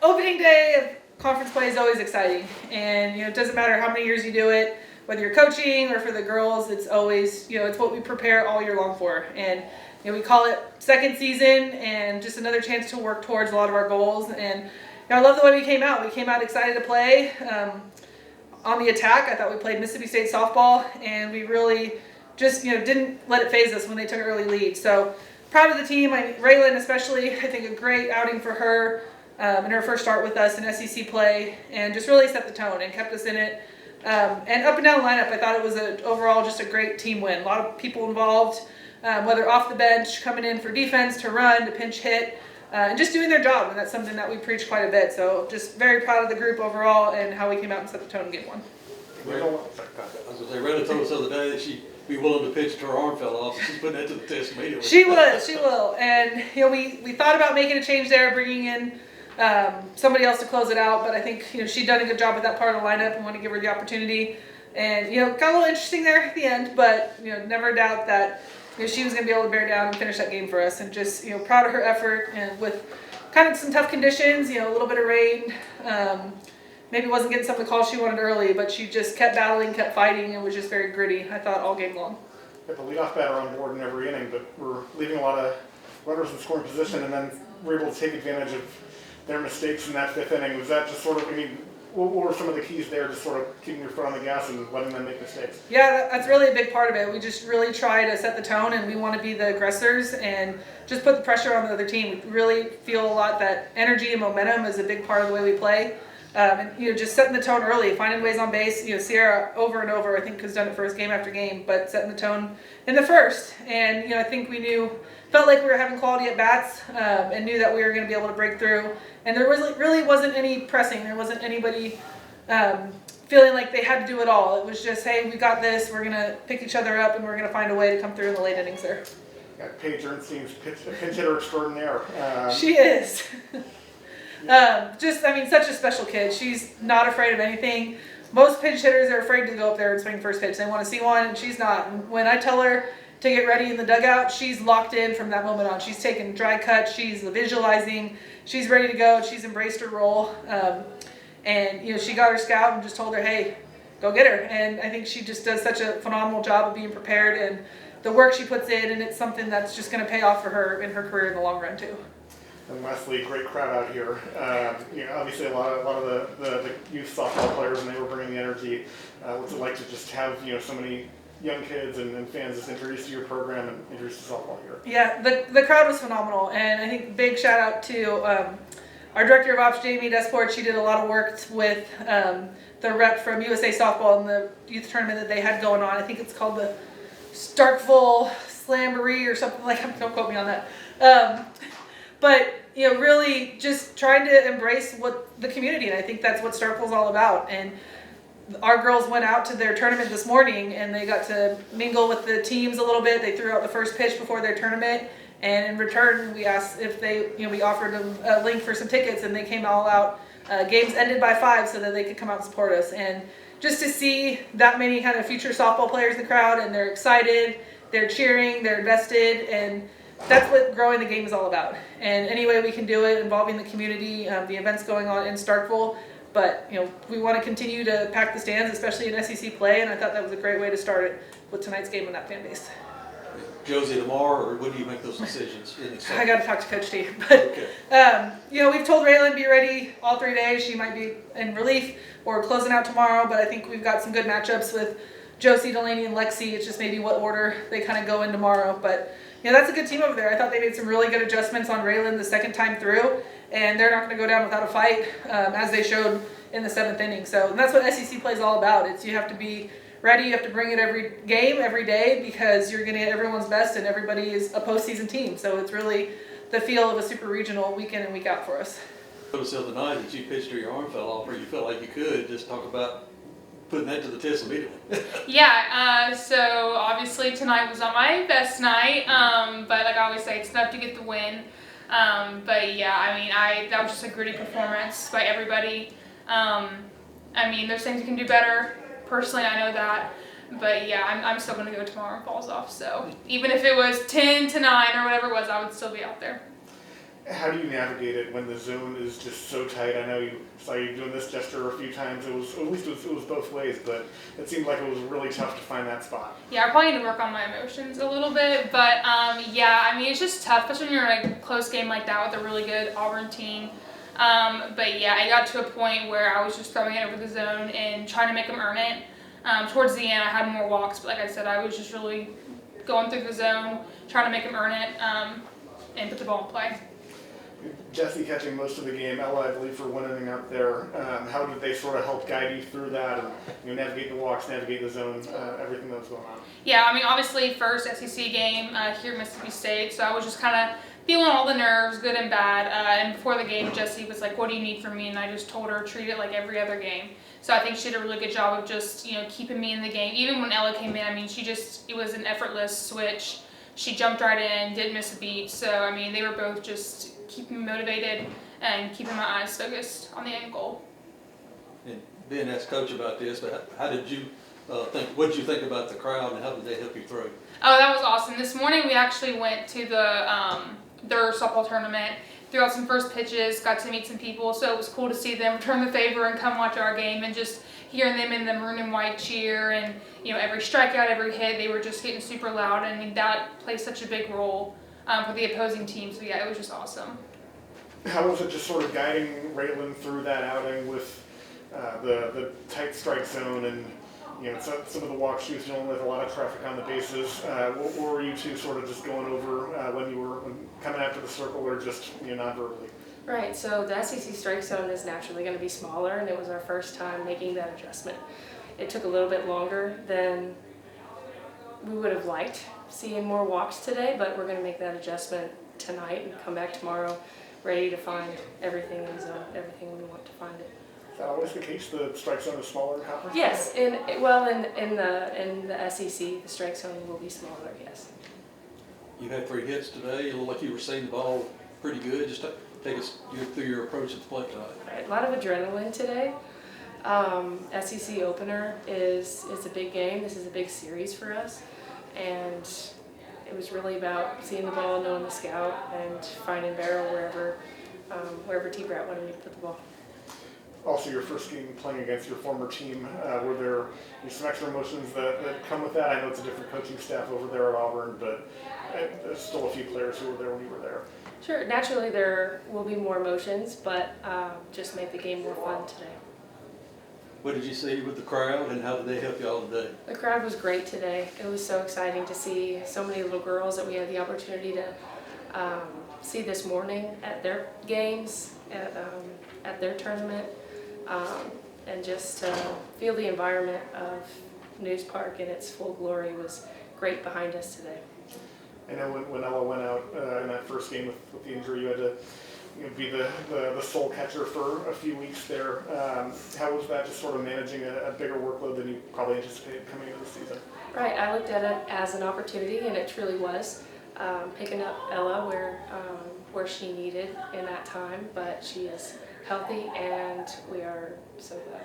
Opening day of conference play is always exciting, and it doesn't matter how many years you do it, whether you're coaching or for the girls. It's always it's what we prepare all year long for, and we call it second season and just another chance to work towards a lot of our goals. And I love the way we came out. We came out excited to play. On the attack, I thought we played Mississippi State softball, and we really just didn't let it phase us when they took an early lead. So proud of the team. Raylan especially, I think a great outing for her in her first start with us in SEC play, and just really set the tone and kept us in it. And up and down the lineup, I thought it was overall just a great team win. A lot of people involved, whether off the bench, coming in for defense, to run, to pinch hit, and just doing their job. And that's something that we preach quite a bit. So just very proud of the group overall and how we came out and set the tone in game one. I was going to say, Raylan told us the other day that she'd be willing to pitch until her arm fell off. She's putting that to the test immediately. She will. And we thought about making a change there, bringing in somebody else to close it out. But I think she'd done a good job with that part of the lineup and want to give her the opportunity. And got a little interesting there at the end, but never doubt that she was going to be able to bear down and finish that game for us. And just proud of her effort, and with kind of some tough conditions, a little bit of rain. Maybe wasn't getting some of the calls she wanted early, but she just kept battling, kept fighting, and was just very gritty, I thought, all game long. Got the leadoff batter on board in every inning, but we're leaving a lot of runners in scoring position, and then we're able to take advantage of their mistakes in that fifth inning. Was that just sort of, what were some of the keys there, just sort of keeping your foot on the gas and letting them make mistakes? Yeah, that's really a big part of it. We just really try to set the tone, and we want to be the aggressors and just put the pressure on the other team. We really feel a lot that energy and momentum is a big part of the way we play. And just setting the tone early, finding ways on base. Sierra over and over, I think, has done it for us game after game, but setting the tone in the first. And I think we felt like we were having quality at bats, and knew that we were going to be able to break through. And there really wasn't any pressing. There wasn't anybody feeling like they had to do it all. It was just, hey, we got this. We're going to pick each other up, and we're going to find a way to come through in the late innings there. Got Paige Ernstein's pinch hitter extraordinaire. She is. Such a special kid. She's not afraid of anything. Most pinch hitters are afraid to go up there and swing first pitch. They want to see one, and she's not. And when I tell her to get ready in the dugout, she's locked in from that moment on. She's taking dry cuts. She's visualizing. She's ready to go. She's embraced her role. And she got her scout and just told her, hey, go get her. And I think she just does such a phenomenal job of being prepared and the work she puts in, and it's something that's just going to pay off for her in her career in the long run too. And lastly, great crowd out here. Obviously a lot of the youth softball players, and they were bringing the energy. What's it like to just have so many young kids and fans just introduced to your program and introduced to softball here? Yeah, the crowd was phenomenal, and I think big shout out to our director of ops, Jamie Desport. She did a lot of work with the rep from USA Softball in the youth tournament that they had going on. I think it's called the Starkville Slamboree or something like that. Don't quote me on that. But really just trying to embrace what the community, and I think that's what Starkville's all about. And our girls went out to their tournament this morning, and they got to mingle with the teams a little bit. They threw out the first pitch before their tournament, and in return, we asked if they, we offered them a link for some tickets, and they came all out. Games ended by 5 so that they could come out and support us. And just to see that many kind of future softball players in the crowd, and they're excited, they're cheering, they're invested, and that's what growing the game is all about. And any way we can do it, involving the community, the events going on in Starkville. But we want to continue to pack the stands, especially in SEC play, and I thought that was a great way to start it with tonight's game on that fan base. Josie tomorrow, or when do you make those decisions? I got to talk to Coach T. But okay. We've told Raylan be ready all 3 days. She might be in relief or closing out tomorrow, but I think we've got some good matchups with Josie, Delaney, and Lexi. It's just maybe what order they kind of go in tomorrow. But that's a good team over there. I thought they made some really good adjustments on Raylan the second time through, and they're not going to go down without a fight, as they showed in the 7th inning. So that's what SEC play is all about. It's you have to be ready. You have to bring it every game, every day, because you're going to get everyone's best, and everybody is a postseason team. So it's really the feel of a super regional week in and week out for us. Noticed the other night that you pitched or your arm fell off, or you felt like you could. Just talk about putting that to the test immediately. Yeah, so obviously tonight was not my best night, but like I always say, it's enough to get the win. But yeah, that was just a gritty performance by everybody. There's things you can do better. Personally, I know that. But yeah, I'm still going to go tomorrow if it falls off. So even if it was 10-9 or whatever it was, I would still be out there. how do you navigate it when the zone is just so tight? I know you saw you doing this gesture a few times. It was both ways, but it seemed like it was really tough to find that spot. Yeah, I probably need to work on my emotions a little bit, but yeah, I mean, it's just tough, especially when you're in a close game like that with a really good Auburn team. But yeah, I got to a point where I was just throwing it over the zone and trying to make them earn it. Towards the end, I had more walks, but like I said, I was just really going through the zone, trying to make them earn it, and put the ball in play. Jesse catching most of the game, Ella, I believe, for winning out there. How did they sort of help guide you through that and navigate the walks, navigate the zone, everything that was going on? Yeah, I mean, obviously, first SEC game here at Mississippi State, so I was just kind of feeling all the nerves, good and bad. And before the game, Jessie was like, "What do you need from me?" And I just told her, treat it like every other game. So I think she did a really good job of just, keeping me in the game. Even when Ella came in, I mean, it was an effortless switch. She jumped right in, didn't miss a beat. So, I mean, they were both just keeping me motivated and keeping my eyes focused on the end goal. And being asked coach about this, but how did you what did you think about the crowd and how did they help you through? Oh, that was awesome. This morning we actually went to their softball tournament, threw out some first pitches, got to meet some people, so it was cool to see them return the favor and come watch our game, and just hearing them in the maroon and white cheer, and every strikeout, every hit, they were just getting super loud, and I mean, that plays such a big role for the opposing team. So yeah, it was just awesome. How was it just sort of guiding Raylan through that outing with the tight strike zone and some of the walks she was dealing with, a lot of traffic on the bases? What were you two sort of just going over when you were coming after the circle, or just non-verbally? Right, so the SEC strike zone is naturally going to be smaller, and it was our first time making that adjustment. It took a little bit longer than we would have liked, seeing more walks today, but we're going to make that adjustment tonight and come back tomorrow ready to find everything in zone, everything we want to find it. Is that always the case? The strike zone is smaller in conference? Yes, in the SEC, the strike zone will be smaller, yes. You had 3 hits today. You look like you were seeing the ball pretty good. Just take us through your approach at the plate tonight. Right, a lot of adrenaline today. SEC opener is a big game. This is a big series for us, and it was really about seeing the ball, knowing the scout, and finding barrel wherever T-Brat wanted me to put the ball. Also, your first game playing against your former team, were there some extra emotions that come with that? I know it's a different coaching staff over there at Auburn, but there's still a few players who were there when you were there. Sure, naturally there will be more emotions, but just make the game more fun today. What did you see with the crowd, and how did they help you all today? The crowd was great today. It was so exciting to see so many little girls that we had the opportunity to see this morning at their games, at their tournament, and just feel the environment of News Park in its full glory was great behind us today. I know when Ella went out in that first game with the injury, you had to be the sole catcher for a few weeks there. How was that, just sort of managing a bigger workload than you probably anticipated coming into the season? Right, I looked at it as an opportunity, and it truly was. Picking up Ella where she needed in that time, but she is healthy, and we are so glad.